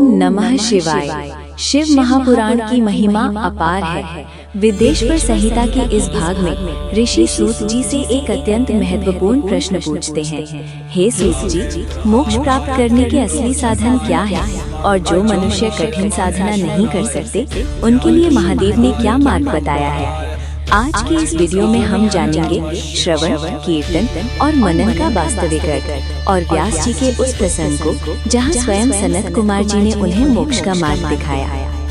नमः शिवाय। शिव महापुराण की महिमा अपार है। विदेश्वर संहिता के इस भाग में ऋषि सूत जी से एक अत्यंत महत्वपूर्ण प्रश्न पूछते हैं। हे सूत जी, मोक्ष प्राप्त करने के असली साधन क्या है और जो मनुष्य कठिन साधना नहीं कर सकते उनके लिए महादेव ने क्या मार्ग बताया है। आज के इस वीडियो में हम जानेंगे श्रवण, कीर्तन और मनन का वास्तविक अर्थ और व्यास जी के उस प्रसंग को जहां स्वयं सनत कुमार जी ने उन्हें मोक्ष का मार्ग दिखाया।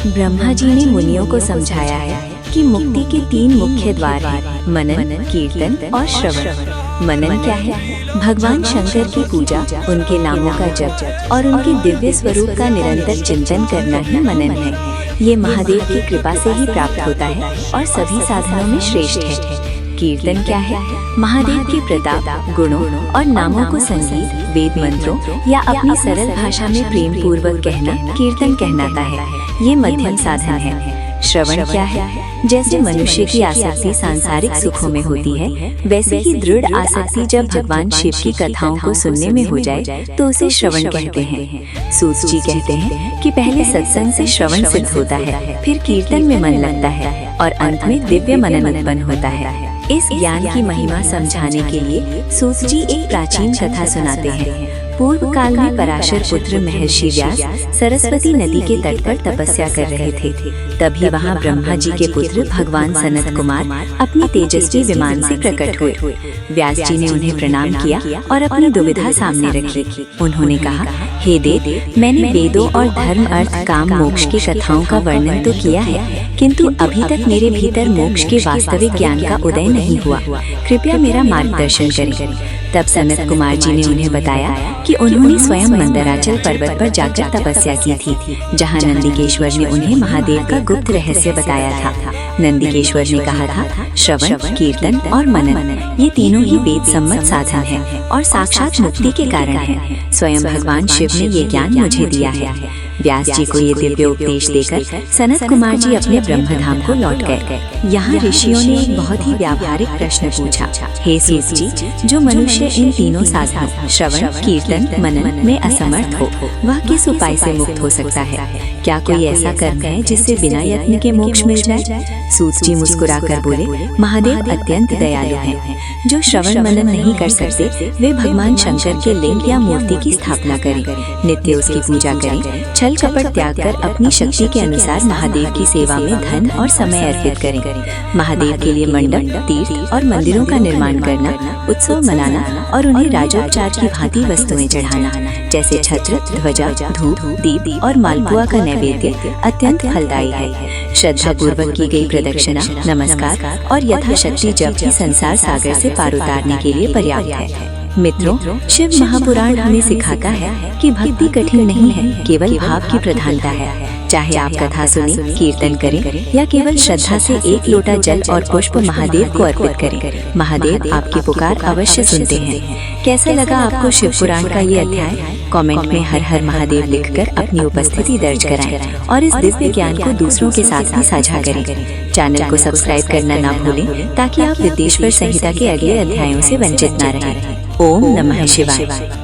ब्रह्मा जी ने मुनियों को समझाया है कि मुक्ति के 3 मुख्य द्वार हैं, मनन, कीर्तन और श्रवण। मनन क्या है? भगवान शंकर की पूजा, उनके नामों का जप और उनके दिव्य स्वरूप का निरंतर चिंतन करना ही मनन है। ये महादेव की कृपा से ही प्राप्त होता है और सभी साधनों में श्रेष्ठ है। कीर्तन क्या है? महादेव के प्रताप, गुणों और नामों को संगीत, वेद मंत्रों या अपनी सरल भाषा में प्रेम पूर्वक कहना कीर्तन कहलाता है। ये मध्यम साधन है। श्रवण क्या है? जैसे मनुष्य की आसक्ति सांसारिक सुखों में होती है, वैसे ही दृढ़ आसक्ति जब भगवान शिव की कथाओं को सुनने में हो जाए तो उसे श्रवण कहते हैं। सूत जी कहते हैं कि पहले सत्संग से श्रवण सिद्ध होता है, फिर कीर्तन में मन लगता है और अंत में दिव्य मनन उत्पन्न होता है। इस ज्ञान की महिमा समझाने के लिए सूत जी एक प्राचीन कथा सुनाते हैं। पूर्व काल में पराशर पुत्र महर्षि व्यास सरस्वती नदी के तट पर तपस्या कर रहे थे। तभी वहाँ ब्रह्मा जी के पुत्र भगवान सनत कुमार अपने तेजस्वी विमान से प्रकट हुए। व्यास जी ने उन्हें प्रणाम किया और अपनी दुविधा सामने रखी। उन्होंने कहा, हे देव, मैंने वेदों और धर्म, अर्थ, काम, मोक्ष की कथाओं का वर्णन तो किया है, किंतु अभी तक मेरे भीतर मोक्ष के वास्तविक ज्ञान का उदय नहीं हुआ। कृपया मेरा मार्गदर्शन करें। तब सनत कुमार जी ने उन्हें बताया कि उन्होंने स्वयं मंदराचल पर्वत पर जाकर तपस्या की थी, जहां नंदिकेश्वर ने उन्हें महादेव का गुप्त रहस्य बताया था। नंदिकेश्वर ने कहा था, श्रवण, कीर्तन और मनन ये तीनों ही वेद सम्मत साधन हैं और साक्षात मुक्ति के कारण हैं। स्वयं भगवान शिव ने ये ज्ञान मुझे दिया है। व्यास जी को ये दिव्य उपदेश देकर सनत कुमार जी अपने ब्रह्मधाम को लौट गए। यहाँ ऋषियों ने एक बहुत ही व्यावहारिक प्रश्न पूछा, हे सूत जी, जो मनुष्य इन तीनों साधनों श्रवण, कीर्तन, मनन में असमर्थ हो, वह किस उपाय से मुक्त हो सकता है? क्या कोई ऐसा कर्म है जिससे बिना यत्न के मोक्ष मिल जाए? सूत जी मुस्कुराकर बोले, महादेव अत्यंत दयालु हैं। जो श्रवण मनन नहीं कर सकते वे भगवान शंकर के लिंग या मूर्ति की स्थापना करें, नित्य उसकी पूजा करें, छल कपट त्याग कर अपनी शक्ति के अनुसार महादेव की सेवा में धन और समय अर्पित करें। महादेव के लिए मंडप, तीर्थ और मंदिरों का निर्माण करना, उत्सव मनाना और उन्हें राजोपचार की भांति वस्तुएं चढ़ाना, जैसे छत्र, ध्वजा, धूप, दीप और मालपुआ का नैवेद्य अत्यंत फलदायी है। श्रद्धा पूर्वक की गई प्रदक्षिणा, नमस्कार और यथाशक्ति जप ही संसार सागर से पार उतारने के लिए पर्याप्त है। मित्रों, शिव महापुराण हमें सिखाता है कि भक्ति कठिन नहीं है, केवल भाव की प्रधानता है। चाहे आप कथा सुने, कीर्तन करें या केवल श्रद्धा से एक लोटा जल और पुष्प महादेव को अर्पित करें, महादेव आपकी पुकार अवश्य सुनते हैं। कैसा लगा आपको शिव पुराण का ये अध्याय? कमेंट में हर हर महादेव लिखकर अपनी उपस्थिति दर्ज कराएं और इस दिव्य ज्ञान को दूसरों के साथ भी साझा करें। चैनल को सब्सक्राइब करना ना भूलें ताकि आप विदेश्वर संहिता के अगले अध्यायों से वंचित न रहें। ओम नमः शिवाय।